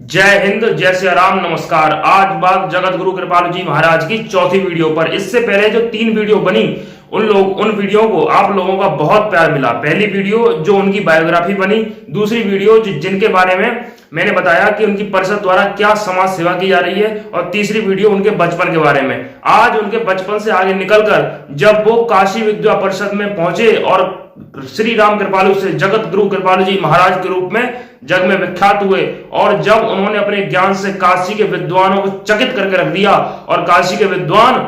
जय हिंद, जय श्री राम, नमस्कार। आज बात जगत गुरु कृपालु जी महाराज की चौथी वीडियो पर। इससे पहले जो 3 वीडियो बनी उन वीडियो को आप लोगों का बहुत प्यार मिला। पहली वीडियो जो उनकी बायोग्राफी बनी, दूसरी वीडियो जिनके बारे में मैंने बताया कि उनकी परिषद द्वारा क्या समाज सेवा की जा रही है, और तीसरी वीडियो उनके बचपन के बारे में। आज उनके बचपन से आगे निकलकर जब वो काशी विद्या परिषद में पहुंचे और श्री राम कृपालु से जगत गुरु कृपालु जी महाराज के रूप में जग में विख्यात हुए, और जब उन्होंने अपने ज्ञान से काशी के विद्वानों को चकित करके रख दिया, और काशी के विद्वान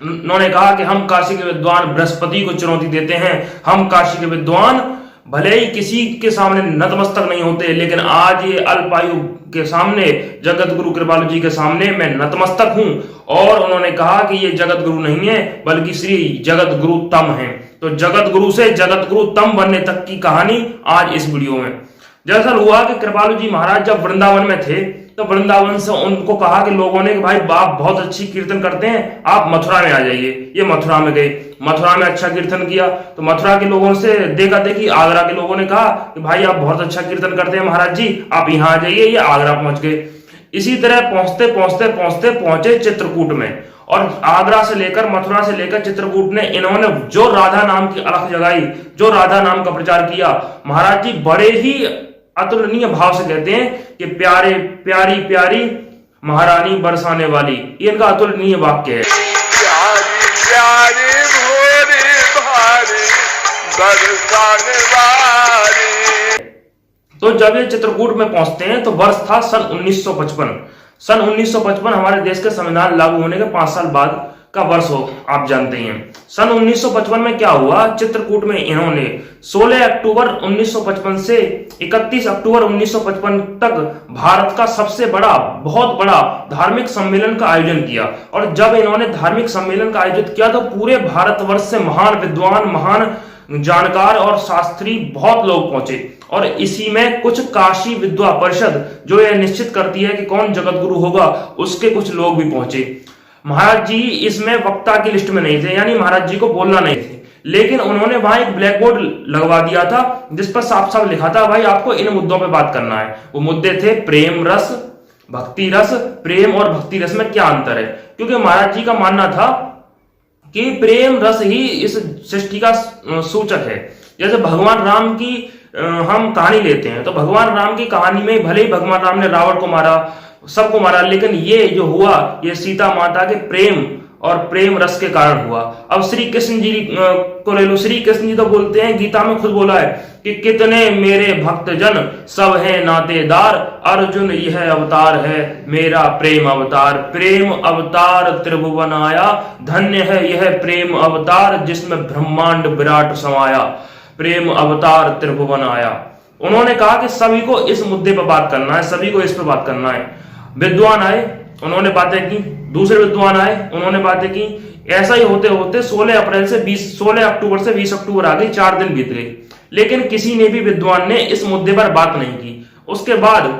उन्होंने कहा कि हम काशी के विद्वान बृहस्पति को चुनौती देते हैं, हम काशी के विद्वान भले ही किसी के सामने नतमस्तक नहीं होते, लेकिन आज ये अल्पायु के सामने जगत गुरु कृपालु जी के सामने मैं नतमस्तक हूं। और उन्होंने कहा कि ये जगत गुरु नहीं है बल्कि श्री जगत गुरु तम है। तो जगत गुरु से जगत गुरु तम बनने तक की कहानी आज इस वीडियो में। दरअसल हुआ कि कृपालु जी महाराज जब वृंदावन में थे तो वृंदावन से उनको कहा कि लोगों ने कि भाई आप बहुत अच्छी कीर्तन करते हैं, आप मथुरा में आ जाइए। ये मथुरा में गए, मथुरा में अच्छा कीर्तन किया तो मथुरा के लोगों से देखा देखी आगरा के लोगों ने कहा कि भाई आप बहुत अच्छा कीर्तन करते हैं महाराज जी, आप यहाँ आ जाइए। ये आगरा पहुंच गए। इसी तरह पहुंचे चित्रकूट में, और आगरा से लेकर मथुरा से लेकर चित्रकूट ने इन्होंने जो राधा नाम की अलख जगाई, जो राधा नाम का प्रचार किया, महाराज जी बड़े ही अतुलनीय भाव से कहते हैं कि प्यारे प्यारी प्यारी महारानी बरसाने वाली। ये इनका अतुलनीय वाक्य है। प्यारी प्यारी भोरे भारी बरसाने वाली। तो जब ये चित्रकूट में पहुंचते हैं तो वर्ष था सन 1955। सन 1955 हमारे देश के संविधान लागू होने के 5 साल बाद का वर्ष हो, आप जानते हैं। सन 1955 में क्या हुआ, चित्रकूट में इन्होंने 16 अक्टूबर 1955 से 31 अक्टूबर 1955 तक भारत का सबसे बड़ा, बहुत बड़ा धार्मिक सम्मेलन का आयोजन किया। और जब इन्होंने धार्मिक सम्मेलन का आयोजित किया तो पूरे भारतवर्ष से महान विद्वान, महान जानकार और शास्त्री बहुत लोग पहुंचे। और इसी में कुछ काशी विद्या परिषद जो यह निश्चित करती है कि कौन जगत गुरु होगा, उसके कुछ लोग भी पहुंचे। महाराज जी इसमें वक्ता की लिस्ट में नहीं थे, यानी महाराज जी को बोलना नहीं थे, लेकिन उन्होंने वहां एक ब्लैक बोर्ड लगवा दिया था जिस पर साफ साफ लिखा था भाई आपको इन मुद्दों पे बात करना है। वो मुद्दे थे प्रेम रस, भक्ति रस। प्रेम और भक्ति रस में क्या अंतर है, क्योंकि महाराज जी का मानना था कि प्रेम रस ही इस सृष्टि का सूचक है। जैसे भगवान राम की हम कहानी लेते हैं तो भगवान राम की कहानी में भले ही भगवान राम ने रावण को मारा, सबको मारा, लेकिन ये जो हुआ ये सीता माता के प्रेम और प्रेम रस के कारण हुआ। अब श्री कृष्ण जी को ले लो, श्री कृष्ण जी तो बोलते हैं, गीता में खुद बोला है कि कितने मेरे भक्त जन सब है नातेदार, अर्जुन यह अवतार है मेरा प्रेम अवतार। प्रेम अवतार त्रिभुवन आया, धन्य है यह प्रेम अवतार जिसमें ब्रह्मांड विराट समाया। प्रेम अवतार त्रिभुवन आया। उन्होंने कहा कि सभी को इस मुद्दे पर बात करना है, सभी को इस पर बात करना है। विद्वान आए, उन्होंने बातें की, दूसरे विद्वान आए, उन्होंने बातें की। ऐसा ही होते होते 16 अक्टूबर से 20 अक्टूबर आ गई, 4 दिन बीत गए, लेकिन किसी ने भी विद्वान ने इस मुद्दे पर बात नहीं की। उसके बाद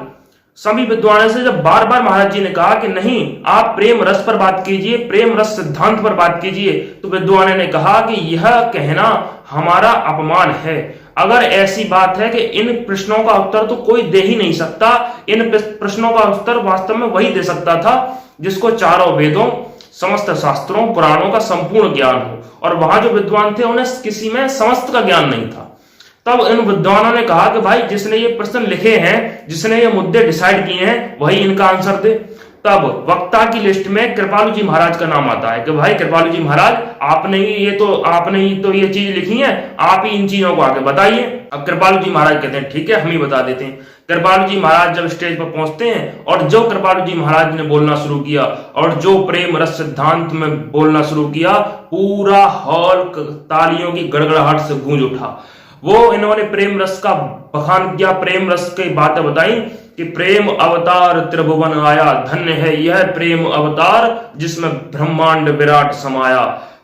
सभी विद्वानों से जब बार बार महाराज जी ने कहा कि नहीं आप प्रेम रस पर बात कीजिए, प्रेम रस सिद्धांत पर बात कीजिए, तो विद्वानों ने कहा कि यह कहना हमारा अपमान है। अगर ऐसी बात है कि इन प्रश्नों का उत्तर तो कोई दे ही नहीं सकता, इन प्रश्नों का उत्तर वास्तव में वही दे सकता था जिसको चारों वेदों, समस्त शास्त्रों, पुराणों का संपूर्ण ज्ञान हो, और वहां जो विद्वान थे उन्हें किसी में समस्त का ज्ञान नहीं था। तब इन विद्वानों ने कहा कि भाई जिसने ये प्रश्न लिखे हैं, जिसने ये मुद्दे डिसाइड किए हैं, वही इनका आंसर दे। तब वक्ता की लिस्ट में कृपालु जी महाराज का नाम आता है कि भाई कृपालु जी महाराज आपने ही तो ये चीज लिखी है, आप ही इन चीजों को आगे बताइए। अब कृपालु जी महाराज कहते हैं ठीक है हम ही बता देते हैं। कृपालु जी महाराज जब स्टेज पर पहुंचते हैं और जो कृपालु जी महाराज ने बोलना शुरू किया और जो प्रेम रस सिद्धांत में बोलना शुरू किया, पूरा हॉल तालियों की गड़गड़ाहट से गूंज उठा। वो इन्होंने प्रेम रस का बखान किया, प्रेम रस की बातें बताई कि प्रेम अवतार त्रिभुवन आया, धन्य है यह प्रेम अवतार जिसमें ब्रह्मांड विराट समाया।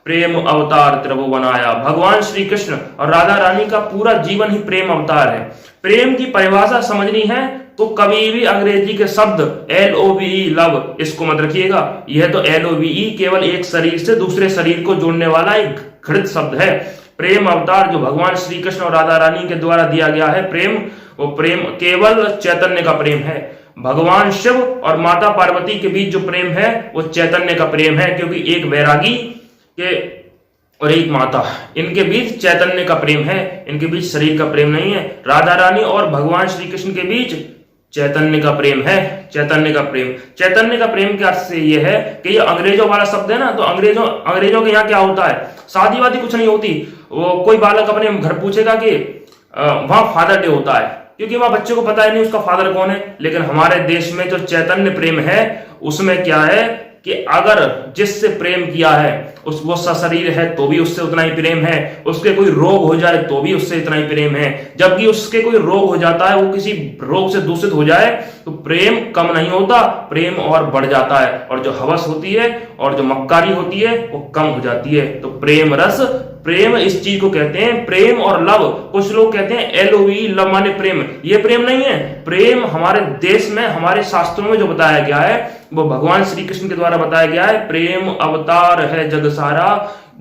प्रेम अवतार त्रिभुवन आया। भगवान श्री कृष्ण और राधा रानी का पूरा जीवन ही प्रेम अवतार है। प्रेम की परिभाषा समझनी है तो कभी भी अंग्रेजी के शब्द LOVE लव इसको मत रखिएगा। यह तो LOVE केवल एक शरीर से दूसरे शरीर को जोड़ने वाला एक घृत शब्द है। प्रेम अवतार जो भगवान श्री कृष्ण और राधा रानी के द्वारा दिया गया है प्रेम, वो प्रेम केवल चैतन्य का प्रेम है। भगवान शिव और माता पार्वती के बीच जो प्रेम है वो चैतन्य का प्रेम है, क्योंकि एक वैरागी के और एक माता, इनके बीच चैतन्य का प्रेम है, इनके बीच शरीर का प्रेम नहीं है। राधा रानी और भगवान श्री कृष्ण के बीच चैतन्य का प्रेम है, चैतन्य का प्रेम। चैतन्य का प्रेम के अर्थ से ये है कि ये अंग्रेजों वाला शब्द है ना, तो अंग्रेजों के यहाँ क्या होता है, शादी वादी कुछ नहीं होती। वो कोई बालक अपने घर पूछेगा कि वहां फादर डे होता है, क्योंकि वहां बच्चे को पता ही नहीं उसका फादर कौन है। लेकिन हमारे देश में जो चैतन्य प्रेम है उसमें क्या है कि अगर जिससे प्रेम किया है वो सशरीर है तो भी उससे उतना ही प्रेम है, उसके कोई रोग हो जाए तो भी उससे इतना ही प्रेम है, जबकि उसके कोई रोग हो जाता है, वो किसी रोग से दूषित हो जाए तो प्रेम कम नहीं होता, प्रेम और बढ़ जाता है, और जो हवस होती है और जो मक्कारी होती है वो कम हो जाती है। तो प्रेम रस, प्रेम इस चीज को कहते हैं, प्रेम और लव। कुछ लोग कहते हैं LOV, लव माने प्रेम, ये प्रेम नहीं है। प्रेम हमारे देश में, हमारे शास्त्रों में जो बताया गया है वो भगवान श्री कृष्ण के द्वारा बताया गया है। प्रेम अवतार है जग सारा,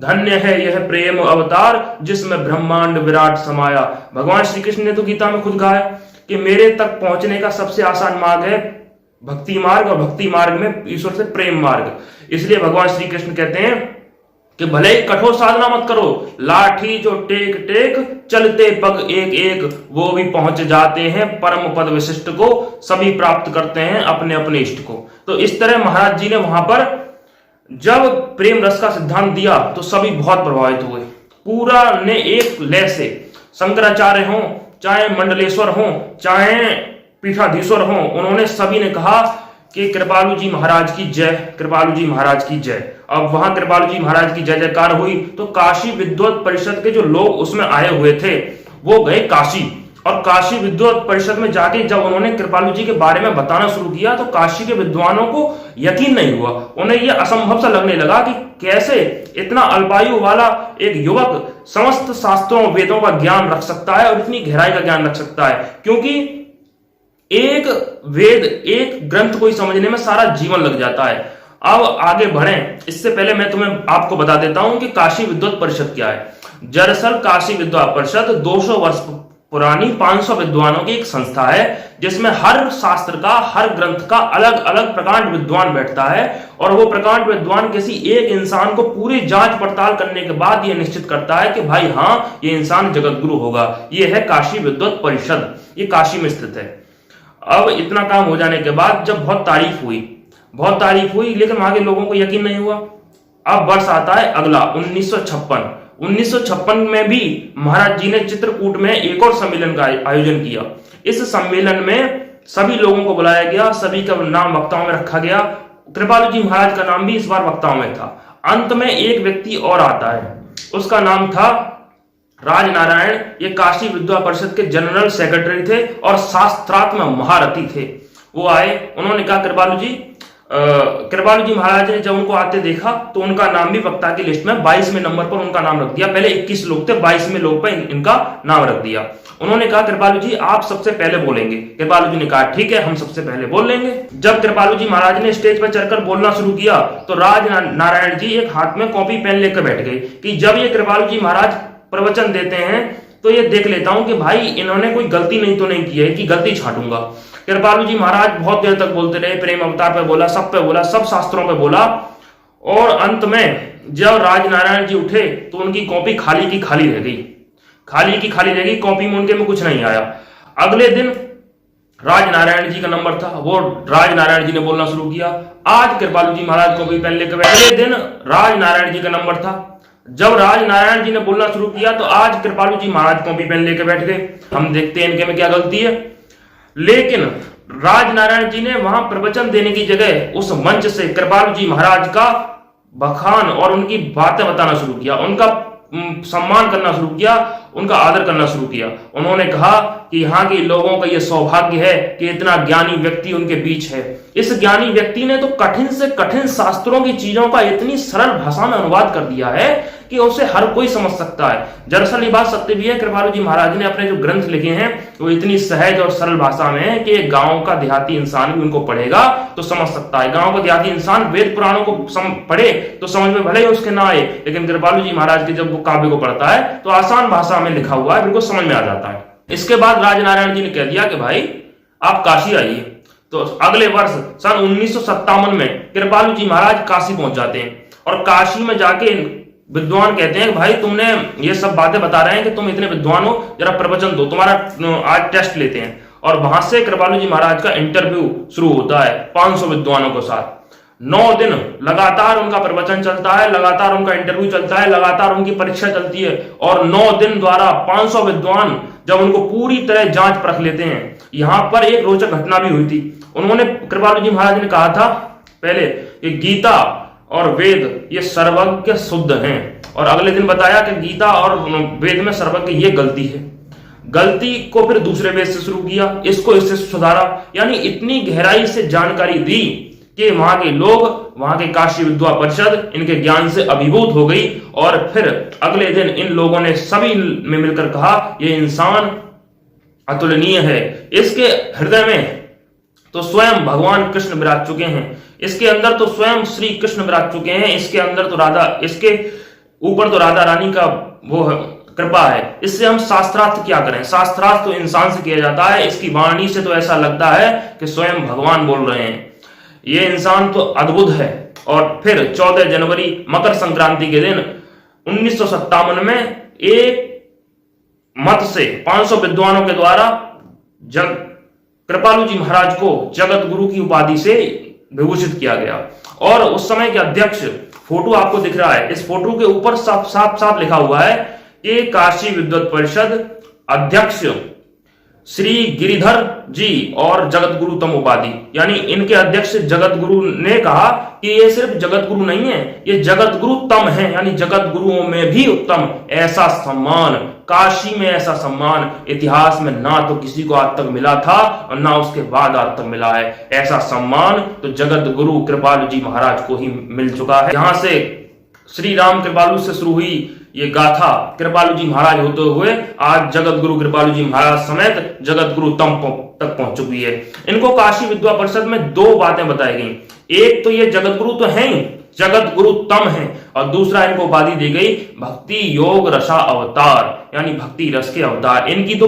धन्य है यह प्रेम अवतार, जिसमें ब्रह्मांड विराट समाया। भगवान श्री कृष्ण ने तो गीता में खुद कहा है कि मेरे तक पहुंचने का सबसे आसान मार्ग है भक्ति मार्ग, और भक्ति मार्ग में ईश्वर से प्रेम मार्ग। इसलिए भगवान श्री कृष्ण कहते हैं कि भले ही कठोर साधना मत करो, लाठी जो टेक टेक चलते पग एक एक, वो भी पहुंच जाते हैं परम पद विशिष्ट को, सभी प्राप्त करते हैं अपने अपने इष्ट को। तो इस तरह महाराज जी ने वहां पर जब प्रेम रस का सिद्धांत दिया तो सभी बहुत प्रभावित हुए। पूरा ने एक लय से, शंकराचार्य हों, चाहे मंडलेश्वर हों, चाहे पीठाधीश्वर हों, उन्होंने सभी ने कहा कि कृपालु जी महाराज की जय, कृपालु जी महाराज की जय। अब वहां कृपालु जी महाराज की जय जयकार हुई तो काशी विद्वत परिषद के जो लोग उसमें आए हुए थे वो गए काशी, और काशी विद्वत परिषद में जाके जब उन्होंने कृपालु जी के बारे में बताना शुरू किया तो काशी के विद्वानों को यकीन नहीं हुआ। उन्हें यह असंभव सा लगने लगा कि कैसे इतना अल्पायु वाला एक युवक समस्त शास्त्रों वेदों का ज्ञान रख सकता है और इतनी गहराई का ज्ञान रख सकता है, क्योंकि एक वेद, एक ग्रंथ को ही समझने में सारा जीवन लग जाता है। अब आगे बढ़ें, इससे पहले मैं तुम्हें आपको बता देता हूं कि काशी विद्वत परिषद क्या है। दरअसल काशी विद्वत परिषद 200 वर्ष पुरानी 500 विद्वानों की एक संस्था है, जिसमें हर शास्त्र का, हर ग्रंथ का अलग अलग प्रकांड विद्वान बैठता है, और वो प्रकांड विद्वान किसी एक इंसान को पूरी जांच पड़ताल करने के बाद ये निश्चित करता है कि भाई हाँ, ये इंसान जगत गुरु होगा। ये है काशी विद्वत परिषद, ये काशी में स्थित है। अब इतना काम हो जाने के बाद जब बहुत तारीफ हुई, लेकिन वहां के लोगों को यकीन नहीं हुआ। अब वर्ष आता है अगला 1956 में भी महाराज जी ने चित्रकूट में एक और सम्मेलन का आयोजन किया। इस सम्मेलन में सभी लोगों को बुलाया गया, सभी का नाम वक्ताओं में रखा गया। कृपालु जी महाराज का नाम भी इस बार वक्ताओं में था। अंत में एक व्यक्ति और आता है, उसका नाम था राजनारायण। ये काशी विद्वत परिषद के जनरल सेक्रेटरी थे और शास्त्रात्म महारथी थे। वो आए, उन्होंने कहा कृपालु जी महाराज ने जब उनको आते देखा तो उनका नाम भी वक्ता की लिस्ट में 22वें नंबर पर उनका नाम रख दिया। पहले 21 लोग थे, 22वें लोग पर इनका नाम रख दिया। उन्होंने कहा कृपालु जी आप सबसे पहले बोलेंगे। कृपालु जी ने कहा ठीक है, हम सबसे पहले बोल लेंगे। जब कृपालु जी महाराज ने स्टेज पर चढ़कर बोलना शुरू किया तो राज नारायण जी एक हाथ में कॉपी पेन लेकर बैठ गए कि जब ये कृपालु जी महाराज प्रवचन देते हैं तो ये देख लेता हूं कि भाई इन्होंने कोई गलती नहीं तो नहीं की है कि गलती छांटूंगा। कृपालु जी महाराज बहुत देर तक बोलते रहे, प्रेम अवतार पे बोला, सब पे बोला, सब शास्त्रों पे बोला, और अंत में जब राजनारायण जी उठे तो उनकी कॉपी खाली की खाली रह गई, कॉपी में उनके में कुछ नहीं आया। अगले दिन राजनारायण जी का नंबर था, वो राजनारायण जी ने बोलना शुरू किया। आज कृपालु जी महाराज कॉपी पेन लेकर बैठे। अगले दिन राजनारायण जी का नंबर था, जब राजनारायण जी ने बोलना शुरू किया तो आज कृपालु जी महाराज कॉपी पेन लेकर बैठ गए। हम देखते हैं इनके में क्या गलती है। लेकिन राजनारायण जी ने वहां प्रवचन देने की जगह उस मंच से कृपालु जी महाराज का बखान और उनकी बातें बताना शुरू किया, उनका सम्मान करना शुरू किया, उनका आदर करना शुरू किया। उन्होंने कहा कि यहाँ के लोगों का यह सौभाग्य है कि इतना ज्ञानी व्यक्ति उनके बीच है। इस ज्ञानी व्यक्ति ने तो कठिन से कठिन शास्त्रों की चीजों का इतनी सरल भाषा में अनुवाद कर दिया है कि उसे हर कोई समझ सकता है। दरअसल ये बात सत्य भी है, कृपालु जी महाराज ने अपने जो ग्रंथ लिखे हैं वो इतनी सहज और सरल भाषा में है कि एक गांव का देहाती इंसान भी उनको पढ़ेगा तो समझ सकता है। गांव का देहाती इंसान वेद पुराणों को पढ़े तो समझ में भले ही उसके ना आए, लेकिन कृपालु जी महाराज के जब वो काव्य को पढ़ता है तो आसान भाषा में लिखा हुआ है, बिल्कुल समझ में आ जाता है। इसके बाद राजनारायण जी ने कह दिया कि भाई आप काशी आइए। तो अगले वर्ष सन 1957 में कृपालु जी महाराज काशी पहुंच जाते हैं और काशी में जाके विद्वान कहते हैं भाई तुमने ये सब बातें बता रहे हैं कि तुम इतने विद्वान हो, जरा प्रवचन दो, तुम्हारा आज टेस्ट लेते हैं। और वहां से कृपालु जी महाराज का इंटरव्यू शुरू होता है 500 विद्वानों के साथ। 9 दिन लगातार उनका प्रवचन चलता है, लगातार उनका इंटरव्यू चलता है, लगातार उनकी परीक्षा चलती है और 9 दिन द्वारा 500 विद्वान जब उनको पूरी तरह जांच परख लेते हैं। यहां पर एक रोचक घटना भी हुई थी। उन्होंने कृपालु जी महाराज ने कहा था पहले कि गीता और वेद ये सर्वज्ञ शुद्ध हैं, और अगले दिन बताया कि गीता और वेद में सर्वज्ञ ये गलती है। गलती को फिर दूसरे वेद से शुरू किया, इसको इससे सुधारा, यानी इतनी गहराई से जानकारी दी कि वहां के लोग, वहां के काशी विद्वा परिषद इनके ज्ञान से अभिभूत हो गई। और फिर अगले दिन इन लोगों ने सभी में मिलकर कहा ये इंसान अतुलनीय है, इसके हृदय में तो स्वयं भगवान कृष्ण विराज चुके हैं, इसके अंदर तो स्वयं श्री कृष्ण विराज चुके हैं, इसके अंदर तो राधा, इसके ऊपर तो राधा रानी का वो कृपा है, इससे हम शास्त्रार्थ क्या करें। शास्त्रार्थ तो इंसान से किया जाता है, इसकी वाणी से तो ऐसा लगता है कि स्वयं भगवान बोल रहे हैं, ये इंसान तो अद्भुत है। और फिर 14 जनवरी मकर संक्रांति के दिन 1957 में एक मत से 500 विद्वानों के द्वारा कृपालु जी महाराज को जगत गुरु की उपाधि से विभूषित किया गया। और उस समय के अध्यक्ष, फोटो आपको दिख रहा है, इस फोटो के ऊपर साफ साफ लिखा हुआ है कि काशी विद्वत परिषद अध्यक्ष श्री गिरिधर जी और जगत गुरु तम उपाधि, यानी इनके अध्यक्ष जगत गुरु ने कहा कि ये सिर्फ जगत गुरु नहीं है, ये जगत गुरु तम है, यानी जगत गुरुओं में भी उत्तम। ऐसा सम्मान काशी में, ऐसा सम्मान इतिहास में ना तो किसी को आज तक मिला था और ना उसके बाद आज तक मिला है। ऐसा सम्मान तो जगत गुरु कृपालु जी महाराज को ही मिल चुका है। यहां से श्री राम कृपालु से शुरू हुई ये गाथा कृपालु जी महाराज होते हुए आज जगत गुरु कृपालु जी महाराज समेत जगत गुरु तम तक पहुंच चुकी है। इनको काशी विद्वा परिषद में 2 बातें बताई गई, एक तो ये जगत गुरु तो हैं ही, जगत गुरु तम है, और दूसरा इनको उपाधि दी गई भक्ति योग रसा अवतार, यानी भक्ति रस के अवतार। इनकी तो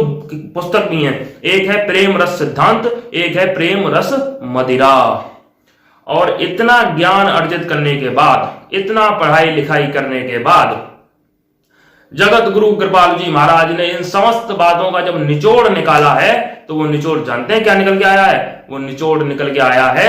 पुस्तक भी है, एक है प्रेम रस सिद्धांत, एक है प्रेम रस मदिरा। और इतना ज्ञान अर्जित करने के बाद, इतना पढ़ाई लिखाई करने के बाद जगत गुरु कृपालु जी महाराज ने इन समस्त बातों का जब निचोड़ निकाला है, तो वो निचोड़ जानते हैं क्या निकल के आया है? वो निचोड़ निकल के आया है